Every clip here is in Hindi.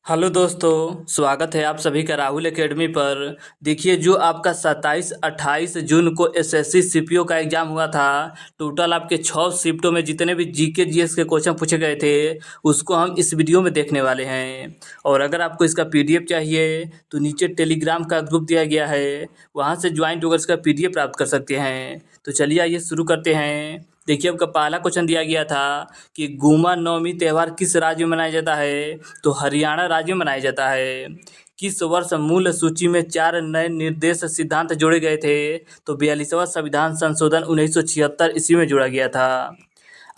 हेलो दोस्तों, स्वागत है आप सभी का राहुल एकेडमी पर। देखिए, जो आपका 27-28 जून को एसएससी सीपीओ का एग्ज़ाम हुआ था। टोटल आपके 6 शिफ्टों में जितने भी जीके जीएस के क्वेश्चन पूछे गए थे, उसको हम इस वीडियो में देखने वाले हैं। और अगर आपको इसका पीडीएफ चाहिए तो नीचे टेलीग्राम का ग्रुप दिया गया है, वहाँ से ज्वाइंट होकर इसका पीडीएफ प्राप्त कर सकते हैं। तो चलिए आइए शुरू करते हैं। देखिए, आपका पहला क्वेश्चन दिया गया था कि गुमा नवमी त्यौहार किस राज्य में मनाया जाता है। तो हरियाणा राज्य में मनाया जाता है। किस वर्ष मूल सूची में 4 नए निर्देश सिद्धांत जोड़े गए थे। तो 42वां संविधान संशोधन 1976 ईस्वी में जोड़ा गया था।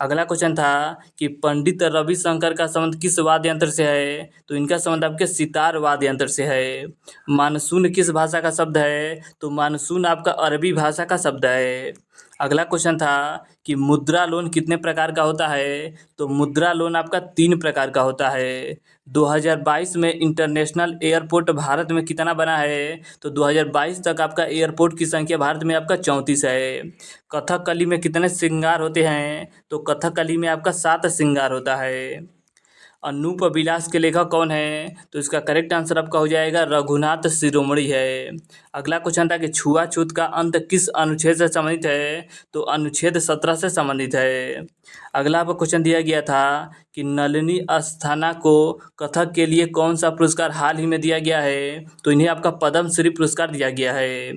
अगला क्वेश्चन था कि पंडित रविशंकर का संबंध किस वाद्य यंत्र से है। तो इनका संबंध आपके सितार वाद्य यंत्र से है। मानसून किस भाषा का शब्द है। तो मानसून आपका अरबी भाषा का शब्द है। अगला क्वेश्चन था कि मुद्रा लोन कितने प्रकार का होता है। तो मुद्रा लोन आपका 3 प्रकार का होता है। 2022 में इंटरनेशनल एयरपोर्ट भारत में कितना बना है। तो 2022 तक आपका एयरपोर्ट की संख्या भारत में आपका 34 है। कथकली में कितने श्रृंगार होते हैं। तो कथकली में आपका 7 श्रृंगार होता है। अनूप विलास के लेखक कौन है। तो इसका करेक्ट आंसर आपका हो जाएगा रघुनाथ शिरोमणि है। अगला क्वेश्चन था कि छुआछूत का अंत किस अनुच्छेद से संबंधित है। तो अनुच्छेद 17 से संबंधित है। अगला आपको क्वेश्चन दिया गया था कि नलिनी अस्थाना को कथक के लिए कौन सा पुरस्कार हाल ही में दिया गया है। तो इन्हें आपका पद्म श्री पुरस्कार दिया गया है।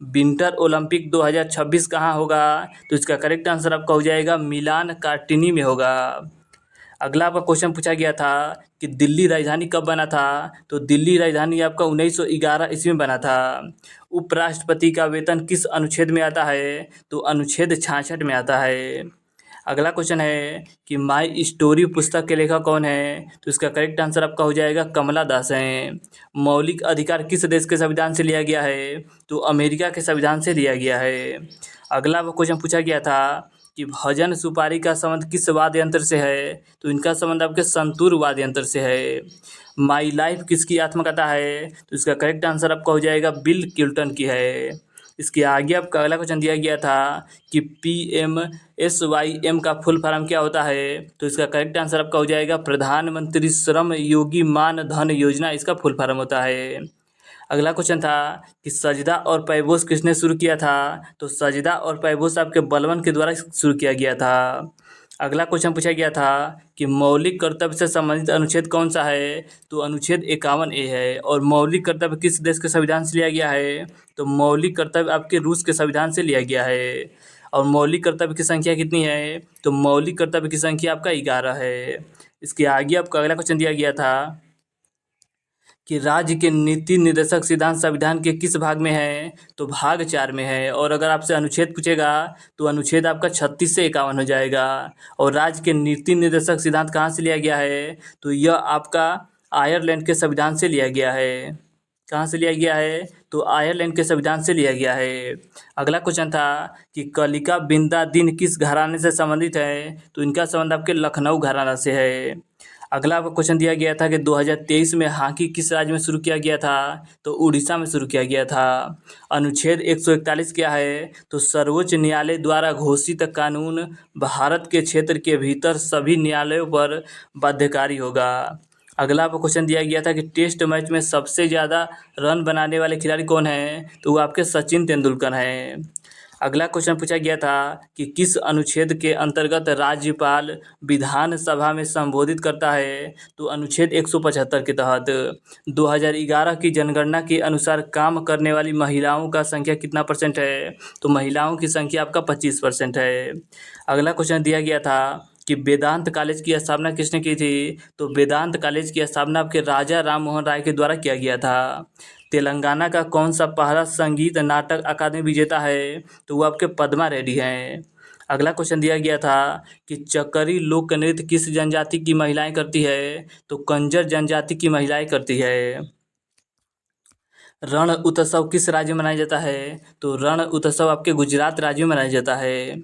विंटर ओलंपिक 2026 कहाँ होगा। तो इसका करेक्ट आंसर आपका हो जाएगा मिलान कार्टिनी में होगा। अगला आपका क्वेश्चन पूछा गया था कि दिल्ली राजधानी कब बना था। तो दिल्ली राजधानी आपका 1911 ईस्वी में बना था। उपराष्ट्रपति का वेतन किस अनुच्छेद में आता है। तो अनुच्छेद 66 में आता है। अगला क्वेश्चन है कि माई स्टोरी पुस्तक के लेखक कौन है। तो इसका करेक्ट आंसर आपका हो जाएगा कमला दास हैं। मौलिक अधिकार किस देश के संविधान से लिया गया है। तो अमेरिका के संविधान से लिया गया है। अगला वो क्वेश्चन पूछा गया था कि भजन सुपारी का संबंध किस वाद्य यंत्र से है। तो इनका संबंध आपके संतूर वाद्य यंत्र से है। माई लाइफ किसकी आत्मकथा है। तो इसका करेक्ट आंसर आपका हो जाएगा बिल क्लिंटन की है। इसके आगे आपका अगला क्वेश्चन दिया गया था कि PMSYM का फुल फॉर्म क्या होता है। तो इसका करेक्ट आंसर आपका हो जाएगा प्रधानमंत्री श्रम योगी मान धन योजना, इसका फुल फॉर्म होता है। अगला क्वेश्चन था कि सजदा और पैबोस किसने शुरू किया था। तो सजदा और पैबोस आपके बलवन के द्वारा शुरू किया गया था। अगला क्वेश्चन पूछा गया था कि मौलिक कर्तव्य से संबंधित अनुच्छेद कौन सा है। तो अनुच्छेद 51A है। और मौलिक कर्तव्य किस देश के संविधान से लिया गया है। तो मौलिक कर्तव्य आपके रूस के संविधान से लिया गया है। और मौलिक कर्तव्य की संख्या कितनी है। तो मौलिक कर्तव्य की संख्या आपका 11 है। इसके आगे आपको अगला क्वेश्चन दिया गया था कि राज्य के नीति निर्देशक सिद्धांत संविधान के किस भाग में है। तो भाग 4 में है। और अगर आपसे अनुच्छेद पूछेगा तो अनुच्छेद आपका 36 से 51 हो जाएगा। और राज्य के नीति निर्देशक सिद्धांत कहाँ से लिया गया है। तो यह आपका आयरलैंड के संविधान से लिया गया है। कहाँ से लिया गया है। तो आयरलैंड के संविधान से लिया गया है। अगला क्वेश्चन था कि कलिका बिंदा दिन किस घराने से संबंधित है। तो इनका संबंध आपके लखनऊ घराना से है। अगला आपको क्वेश्चन दिया गया था कि 2023 में हॉकी किस राज्य में शुरू किया गया था। तो उड़ीसा में शुरू किया गया था। अनुच्छेद 141 क्या है। तो सर्वोच्च न्यायालय द्वारा घोषित कानून भारत के क्षेत्र के भीतर सभी न्यायालयों पर बाध्यकारी होगा। अगला आपको क्वेश्चन दिया गया था कि टेस्ट मैच में सबसे ज़्यादा रन बनाने वाले खिलाड़ी कौन हैं। तो वो आपके सचिन तेंदुलकर हैं। अगला क्वेश्चन पूछा गया था कि किस अनुच्छेद के अंतर्गत राज्यपाल विधानसभा में संबोधित करता है। तो अनुच्छेद 175 के तहत। 2011 की जनगणना के अनुसार काम करने वाली महिलाओं का संख्या कितना परसेंट है। तो महिलाओं की संख्या आपका 25% है। अगला क्वेश्चन दिया गया था कि वेदांत कॉलेज की स्थापना किसने की थी। तो वेदांत कॉलेज की स्थापना आपके राजा राम मोहन राय के द्वारा किया गया था। तेलंगाना का कौन सा पहला संगीत नाटक अकादमी विजेता है। तो वो आपके पद्मा रेड्डी हैं। अगला क्वेश्चन दिया गया था कि चक्करी लोक नृत्य किस जनजाति की महिलाएं करती है। तो कंजर जनजाति की महिलाएं करती है। रण उत्सव किस राज्य में मनाया जाता है? तो रण उत्सव आपके गुजरात राज्य में मनाया जाता है।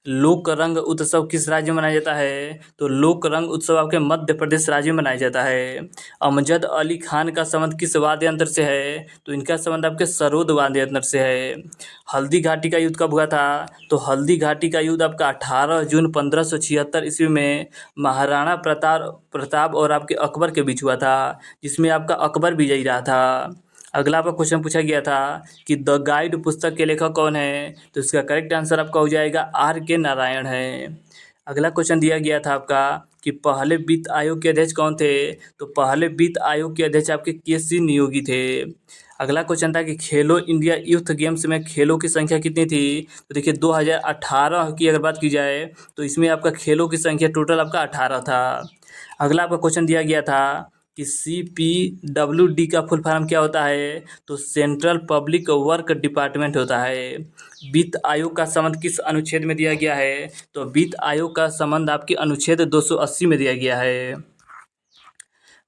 लोक रंग उत्सव किस राज्य में मनाया जाता है? तो लोक रंग उत्सव आपके मध्य प्रदेश राज्य में मनाया जाता है। अमजद अली खान का संबंध किस वाद्य यंत्र से है? तो इनका संबंध आपके सरोद वाद्य यंत्र से है। हल्दी घाटी का युद्ध कब हुआ था? तो हल्दी घाटी का युद्ध आपका 18 जून 1576 ईस्वी में महाराणा प्रताप और आपके अकबर के बीच हुआ था, जिसमें आपका अकबर विजयी रहा था। अगला आपका क्वेश्चन पूछा गया था कि द गाइड पुस्तक के लेखक कौन है? तो इसका करेक्ट आंसर आपका हो जाएगा R.K. नारायण है। अगला क्वेश्चन दिया गया था आपका कि पहले वित्त आयोग के अध्यक्ष कौन थे? तो पहले वित्त आयोग के अध्यक्ष आपके के.सी. नियोगी थे। अगला क्वेश्चन था कि खेलो इंडिया यूथ गेम्स में खेलों की संख्या कितनी थी? तो देखिए 2018 की अगर बात की जाए तो इसमें आपका खेलों की संख्या टोटल आपका 18 था। अगला आपका क्वेश्चन दिया गया था कि CPWD का फुल फॉर्म क्या होता है? तो सेंट्रल पब्लिक वर्क डिपार्टमेंट होता है। वित्त आयोग का संबंध किस अनुच्छेद में दिया गया है? तो वित्त आयोग का संबंध आपके अनुच्छेद 280 में दिया गया है।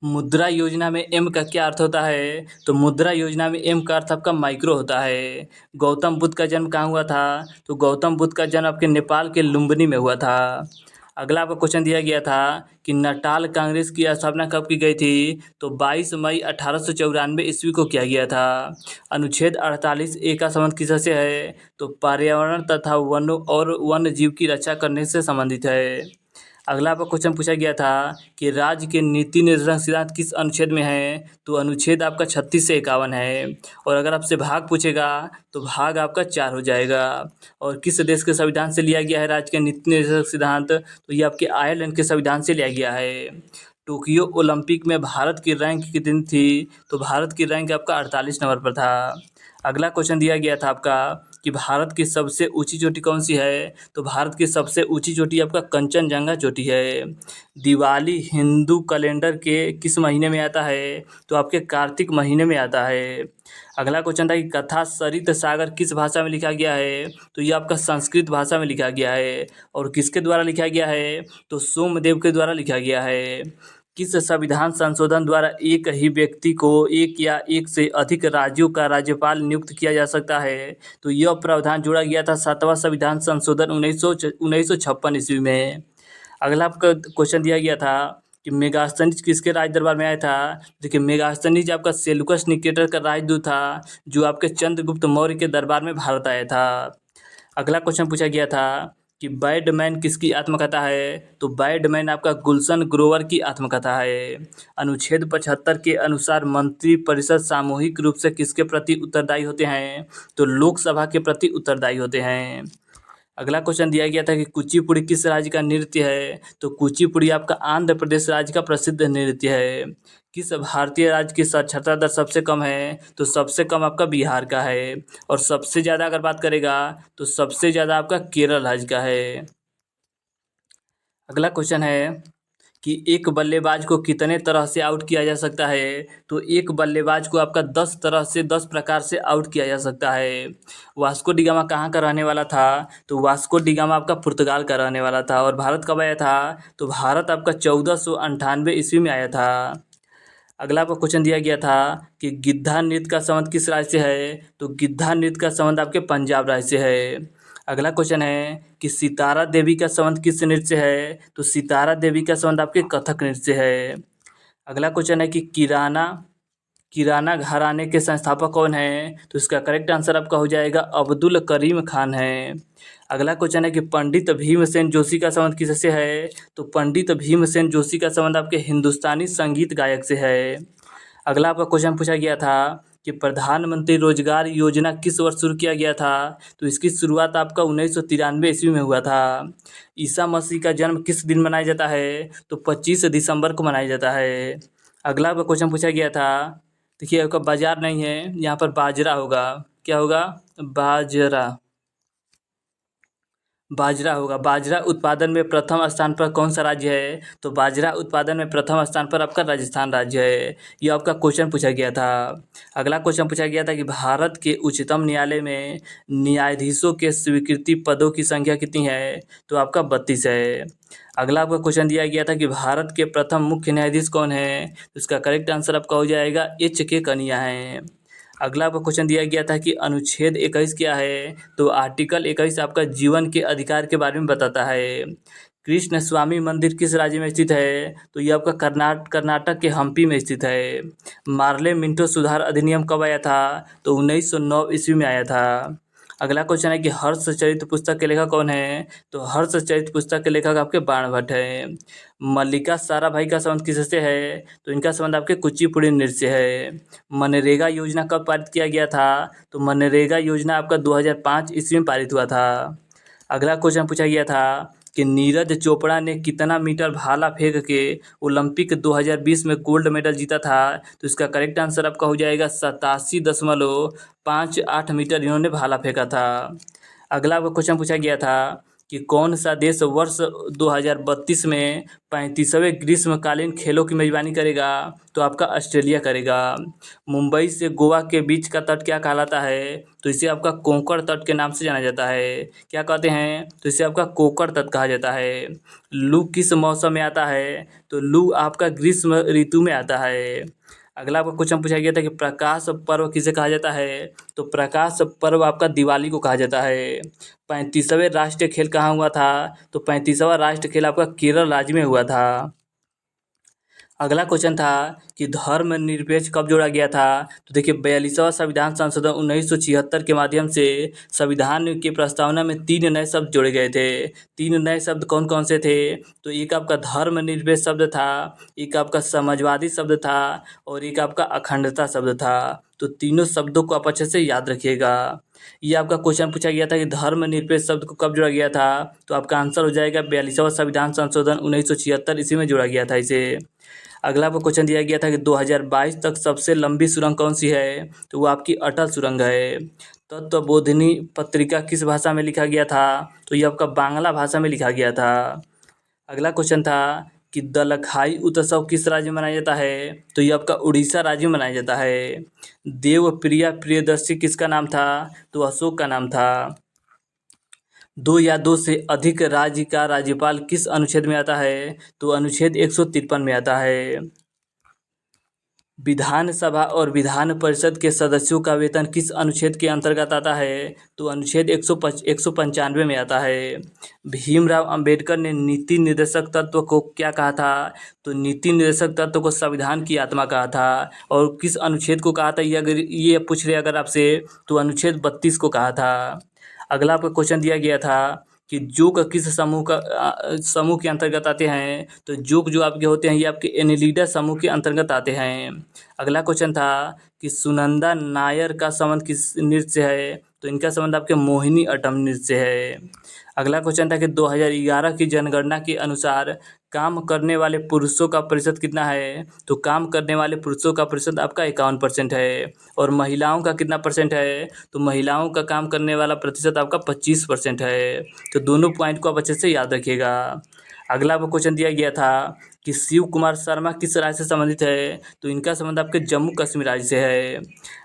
मुद्रा योजना में एम का क्या अर्थ होता है? तो मुद्रा योजना में एम का अर्थ आपका माइक्रो होता है। गौतम बुद्ध का जन्म कहाँ हुआ था? तो गौतम बुद्ध का जन्म आपके नेपाल के लुम्बिनी में हुआ था। अगला आपका क्वेश्चन दिया गया था कि नटाल कांग्रेस की स्थापना कब की गई थी? तो 22 मई 1894 ईस्वी को किया गया था। अनुच्छेद 48A का संबंध किससे है? तो पर्यावरण तथा वनों और वन्य जीव की रक्षा करने से संबंधित है। अगला आपका क्वेश्चन पूछा गया था कि राज्य के नीति निर्धारण सिद्धांत किस अनुच्छेद में है? तो अनुच्छेद आपका 36 से 51 है। और अगर आपसे भाग पूछेगा तो भाग आपका 4 हो जाएगा। और किस देश के संविधान से लिया गया है राज्य के नीति निर्धारण सिद्धांत? तो ये आपके आयरलैंड के संविधान से लिया गया है। टोक्यो ओलंपिक में भारत की रैंक कितनी थी? तो भारत की रैंक आपका 48 नंबर पर था। अगला क्वेश्चन दिया गया था आपका कि भारत की सबसे ऊंची चोटी कौन सी है? तो भारत की सबसे ऊंची चोटी आपका कंचनजंगा चोटी है। दिवाली हिंदू कैलेंडर के किस महीने में आता है? तो आपके कार्तिक महीने में आता है। अगला क्वेश्चन था कि कथा सरित सागर किस भाषा में लिखा गया है? तो ये आपका संस्कृत भाषा में लिखा गया है। और किसके द्वारा लिखा गया है? तो सोमदेव के द्वारा लिखा गया है। किस संविधान संशोधन द्वारा एक ही व्यक्ति को एक या एक से अधिक राज्यों का राज्यपाल नियुक्त किया जा सकता है? तो यह प्रावधान जोड़ा गया था 7वां संविधान संशोधन 1956 ईस्वी में। अगला आपका क्वेश्चन दिया गया था कि मेगास्थनीज किसके राज दरबार में आया था? देखिए मेगास्थनीज आपका सेल्यूकस निकेटर का राजदूत था, जो आपके चंद्रगुप्त मौर्य के दरबार में भारत आया था। अगला क्वेश्चन पूछा गया था कि बैडमैन किसकी आत्मकथा है? तो बैडमैन आपका गुलशन ग्रोवर की आत्मकथा है। अनुच्छेद 75 के अनुसार मंत्रिपरिषद सामूहिक रूप से किसके प्रति उत्तरदायी होते हैं? तो लोकसभा के प्रति उत्तरदायी होते हैं। अगला क्वेश्चन दिया गया था कि कुचिपुड़ी किस राज्य का नृत्य है? तो कुचिपुड़ी आपका आंध्र प्रदेश राज्य का प्रसिद्ध नृत्य है। किस भारतीय राज्य की साक्षरता दर सबसे कम है? तो सबसे कम आपका बिहार का है। और सबसे ज़्यादा अगर बात करेगा तो सबसे ज़्यादा आपका केरल राज्य का है। अगला क्वेश्चन है कि एक बल्लेबाज को कितने तरह से आउट किया जा सकता है? तो एक बल्लेबाज को आपका 10 तरह से 10 प्रकार से आउट किया जा सकता है। वास्को डी गामा कहाँ का रहने वाला था? तो वास्को डी गामा आपका पुर्तगाल का रहने वाला था। और भारत कब आया था? तो भारत आपका 1498 ईस्वी में आया था। अगला आपको क्वेश्चन दिया गया था कि गिद्धा नृत्य का संबंध किस राज्य से है? तो गिद्धा नृत्य का संबंध आपके पंजाब राज्य से है। अगला क्वेश्चन है कि सितारा देवी का संबंध किस नृत्य से है? तो सितारा देवी का संबंध आपके कथक नृत्य से है। अगला क्वेश्चन है कि किराना घराने के संस्थापक कौन है? तो इसका करेक्ट आंसर आपका हो जाएगा अब्दुल करीम खान है। अगला क्वेश्चन है कि पंडित भीमसेन जोशी का संबंध किससे है? तो पंडित भीमसेन जोशी का संबंध आपके हिंदुस्तानी संगीत गायक से है। अगला आपका क्वेश्चन पूछा गया था कि प्रधानमंत्री रोजगार योजना किस वर्ष शुरू किया गया था? तो इसकी शुरुआत आपका 1993 ईस्वी में हुआ था। ईसा मसीह का जन्म किस दिन मनाया जाता है? तो 25 दिसंबर को मनाया जाता है। अगला आपका क्वेश्चन पूछा गया था, देखिए आपका बाजार नहीं है, यहाँ पर बाजरा होगा। क्या होगा? बाजरा होगा। बाजरा उत्पादन में प्रथम स्थान पर कौन सा राज्य है? तो बाजरा उत्पादन में प्रथम स्थान पर आपका राजस्थान राज्य है। ये आपका क्वेश्चन पूछा गया था। अगला क्वेश्चन पूछा गया था कि भारत के उच्चतम न्यायालय में न्यायाधीशों के स्वीकृति पदों की संख्या कितनी है? तो आपका 32 है। अगला आपका क्वेश्चन दिया गया था कि भारत के प्रथम मुख्य न्यायाधीश कौन है? तो इसका करेक्ट आंसर आपका हो जाएगा H.K. कनिया है। अगला आपका क्वेश्चन दिया गया था कि अनुच्छेद 21 क्या है, तो आर्टिकल 21 आपका जीवन के अधिकार के बारे में बताता है। कृष्ण स्वामी मंदिर किस राज्य में स्थित है, तो ये आपका कर्नाटक के हम्पी में स्थित है। मार्ले मिंटो सुधार अधिनियम कब आया था, तो 1909 ईस्वी में आया था। अगला क्वेश्चन है कि हर्षचरित पुस्तक के लेखक कौन है, तो हर्षचरित पुस्तक के लेखक आपके बाणभट्ट है। मल्लिका साराभाई का संबंध किससे है, तो इनका संबंध आपके कुचिपुड़ी नृत्य से है। मनरेगा योजना कब पारित किया गया था, तो मनरेगा योजना आपका 2005 ईस्वी में पारित हुआ था। अगला क्वेश्चन पूछा गया था कि नीरज चोपड़ा ने कितना मीटर भाला फेंक के ओलंपिक 2020 में गोल्ड मेडल जीता था, तो इसका करेक्ट आंसर आपका हो जाएगा 87.58 मीटर इन्होंने भाला फेंका था। अगला आपका क्वेश्चन पूछा गया था कि कौन सा देश वर्ष 2032 में 35वें ग्रीष्मकालीन खेलों की मेजबानी करेगा, तो आपका ऑस्ट्रेलिया करेगा। मुंबई से गोवा के बीच का तट क्या कहलाता है, तो इसे आपका कोंकण तट के नाम से जाना जाता है। क्या कहते हैं, तो इसे आपका कोंकण तट कहा जाता है। लू किस मौसम में आता है, तो लू आपका ग्रीष्म ऋतु में आता है। अगला आपका क्वेश्चन पूछा गया था कि प्रकाश पर्व किसे कहा जाता है, तो प्रकाश पर्व आपका दिवाली को कहा जाता है। 35वें राष्ट्रीय खेल कहाँ हुआ था, तो 35वां राष्ट्रीय खेल आपका केरल राज्य में हुआ था। अगला क्वेश्चन था कि धर्मनिरपेक्ष कब जोड़ा गया था, तो देखिए 42वां संविधान संशोधन 1976 के माध्यम से संविधान की प्रस्तावना में 3 नए शब्द जोड़े गए थे। 3 नए शब्द कौन कौन से थे, तो एक आपका धर्मनिरपेक्ष शब्द था, एक आपका समाजवादी शब्द था और एक आपका अखंडता शब्द था। तो तीनों शब्दों को आप अच्छे से याद रखिएगा। ये आपका क्वेश्चन पूछा गया था कि धर्मनिरपेक्ष शब्द को कब जोड़ा गया था, तो आपका आंसर हो जाएगा 42वां संविधान संशोधन 1976 इसी में जोड़ा गया था इसे। अगला आपको क्वेश्चन दिया गया था कि 2022 तक सबसे लंबी सुरंग कौन सी है, तो वो आपकी अटल सुरंग है। तत्वबोधिनी पत्रिका किस भाषा में लिखा गया था, तो ये आपका बांग्ला भाषा में लिखा गया था। अगला क्वेश्चन था कि दलखाई उत्सव किस राज्य में मनाया जाता है, तो ये आपका उड़ीसा राज्य में मनाया जाता है। देवप्रिया प्रियदर्शी किसका नाम था, तो अशोक का नाम था। 2 या 2 से अधिक राज्य का राज्यपाल किस अनुच्छेद में आता है, तो अनुच्छेद 153 में आता है। विधानसभा और विधान परिषद के सदस्यों का वेतन किस अनुच्छेद के अंतर्गत आता है, तो अनुच्छेद 195 में आता है। भीमराव अंबेडकर ने नीति निर्देशक तत्व को क्या कहा था, तो नीति निर्देशक तत्व को संविधान की आत्मा कहा था। और किस अनुच्छेद को कहा था, ये पूछ रहे अगर आपसे, तो अनुच्छेद 32 को कहा था। अगला आपका क्वेश्चन दिया गया था कि जोक किस समूह के अंतर्गत आते हैं, तो जोक जो आपके होते हैं ये आपके एनिलिडा समूह के अंतर्गत आते हैं। अगला क्वेश्चन था कि सुनंदा नायर का संबंध किस नृत्य से है, तो इनका संबंध आपके मोहिनी अट्टम नृत्य से है। अगला क्वेश्चन था कि 2011 की जनगणना के अनुसार काम करने वाले पुरुषों का प्रतिशत कितना है, तो काम करने वाले पुरुषों का प्रतिशत आपका 51% है। और महिलाओं का कितना परसेंट है, तो महिलाओं का काम करने वाला प्रतिशत आपका 25% है। तो दोनों पॉइंट को आप अच्छे से याद रखिएगा। अगला आपको क्वेश्चन दिया गया था कि शिव कुमार शर्मा किस राज्य से संबंधित है, तो इनका संबंध आपके जम्मू कश्मीर राज्य से है।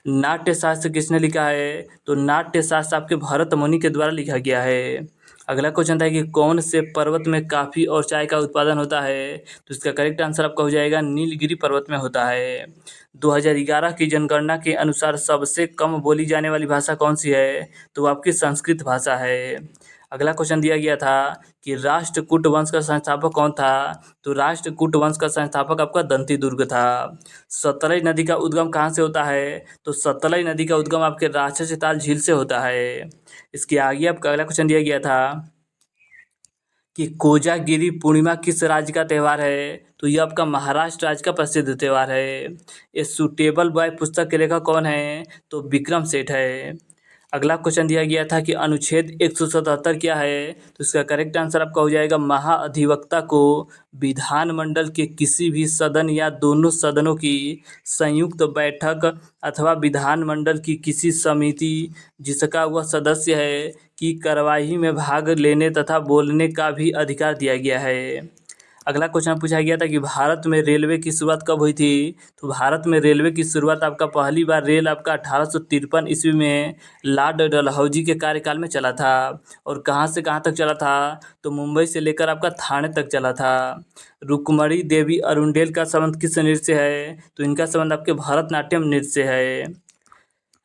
नाट्य शास्त्र किसने लिखा है, तो नाट्य शास्त्र आपके भरत मुनि के द्वारा लिखा गया है। अगला क्वेश्चन था कि कौन से पर्वत में काफ़ी और चाय का उत्पादन होता है, तो इसका करेक्ट आंसर आपका हो जाएगा नीलगिरी पर्वत में होता है। 2011 की जनगणना के अनुसार सबसे कम बोली जाने वाली भाषा कौन सी है, तो वो आपकी संस्कृत भाषा है। अगला क्वेश्चन दिया गया था कि राष्ट्रकूट वंश का संस्थापक कौन था, तो राष्ट्रकूट वंश का संस्थापक आपका दंतीदुर्ग था। सतलज नदी का उद्गम कहाँ से होता है, तो सतलज नदी का उद्गम आपके राक्षसी ताल झील से होता है। इसके आगे आपका अगला क्वेश्चन दिया गया था कि कोजागिरी पूर्णिमा किस राज्य का त्यौहार है, तो यह आपका महाराष्ट्र राज्य का प्रसिद्ध त्यौहार है। ये सूटेबल बॉय पुस्तक के लेखक कौन है, तो विक्रम सेठ है। अगला क्वेश्चन दिया गया था कि अनुच्छेद 177 क्या है, तो इसका करेक्ट आंसर आपका हो जाएगा महाअधिवक्ता को विधानमंडल के किसी भी सदन या दोनों सदनों की संयुक्त बैठक अथवा विधानमंडल की किसी समिति जिसका वह सदस्य है की कार्यवाही में भाग लेने तथा बोलने का भी अधिकार दिया गया है। अगला क्वेश्चन पूछा गया था कि भारत में रेलवे की शुरुआत कब हुई थी, तो भारत में रेलवे की शुरुआत आपका पहली बार रेल आपका 1853 ईस्वी में लॉर्ड डलहौजी के कार्यकाल में चला था। और कहाँ से कहाँ तक चला था, तो मुंबई से लेकर आपका थाने तक चला था। रुक्मणी देवी अरुंडेल का संबंध किस नृत्य से है, तो इनका संबंध आपके भरतनाट्यम नृत्य से है।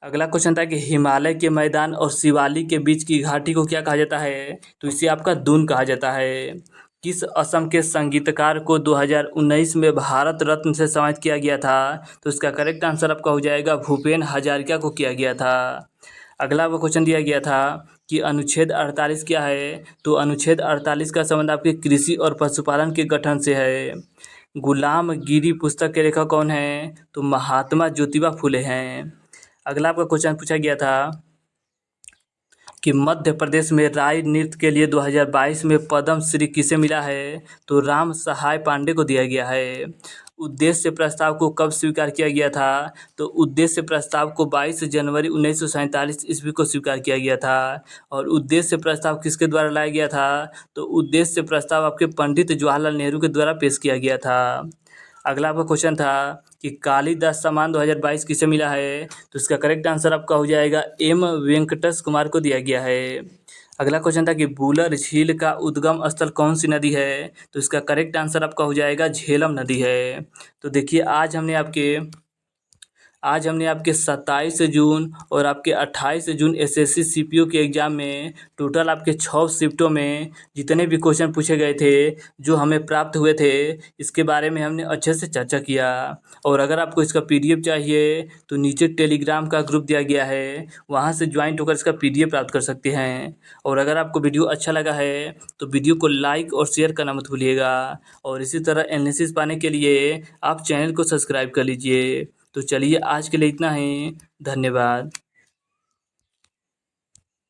अगला क्वेश्चन था कि हिमालय के मैदान और शिवालिक के बीच की घाटी को क्या कहा जाता है? तो इसे आपका दून कहा जाता है। किस असम के संगीतकार को 2019 में भारत रत्न से सम्मानित किया गया था? तो इसका करेक्ट आंसर आपका हो जाएगा भूपेन हजारिका को किया गया था। अगला वो क्वेश्चन दिया गया था कि अनुच्छेद 48 क्या है? तो अनुच्छेद 48 का संबंध आपके कृषि और पशुपालन के गठन से है। गुलामगिरी पुस्तक के लेखक कौन है? तो महात्मा ज्योतिबा फुले हैं। अगला आपका क्वेश्चन पूछा गया था कि मध्य प्रदेश में राई नृत्य के लिए 2022 में पद्म श्री किसे मिला है? तो राम सहाय पांडे को दिया गया है। उद्देश्य प्रस्ताव को कब स्वीकार किया गया था? तो उद्देश्य प्रस्ताव को 22 जनवरी 1947 ईस्वी को स्वीकार किया गया था। और उद्देश्य प्रस्ताव किसके द्वारा लाया गया था? तो उद्देश्य प्रस्ताव आपके पंडित जवाहरलाल नेहरू के द्वारा पेश किया गया था। अगला आपका क्वेश्चन था कि कालिदास सम्मान 2022 किसे मिला है? तो इसका करेक्ट आंसर आपका हो जाएगा एम वेंकटेश कुमार को दिया गया है। अगला क्वेश्चन था कि बुलर झील का उद्गम स्थल कौन सी नदी है? तो इसका करेक्ट आंसर आपका हो जाएगा झेलम नदी है। तो देखिए आज हमने आपके 27 जून और आपके 28 जून एसएससी सीपीओ के एग्ज़ाम में टोटल आपके 6 शिफ्टों में जितने भी क्वेश्चन पूछे गए थे जो हमें प्राप्त हुए थे इसके बारे में हमने अच्छे से चर्चा किया। और अगर आपको इसका पीडीएफ चाहिए तो नीचे टेलीग्राम का ग्रुप दिया गया है, वहाँ से ज्वाइंट होकर इसका पीडीएफ प्राप्त कर सकते हैं। और अगर आपको वीडियो अच्छा लगा है तो वीडियो को लाइक और शेयर करना मत भूलिएगा। और इसी तरह एनालिसिस पाने के लिए आप चैनल को सब्सक्राइब कर लीजिए। तो चलिए आज के लिए इतना ही। धन्यवाद।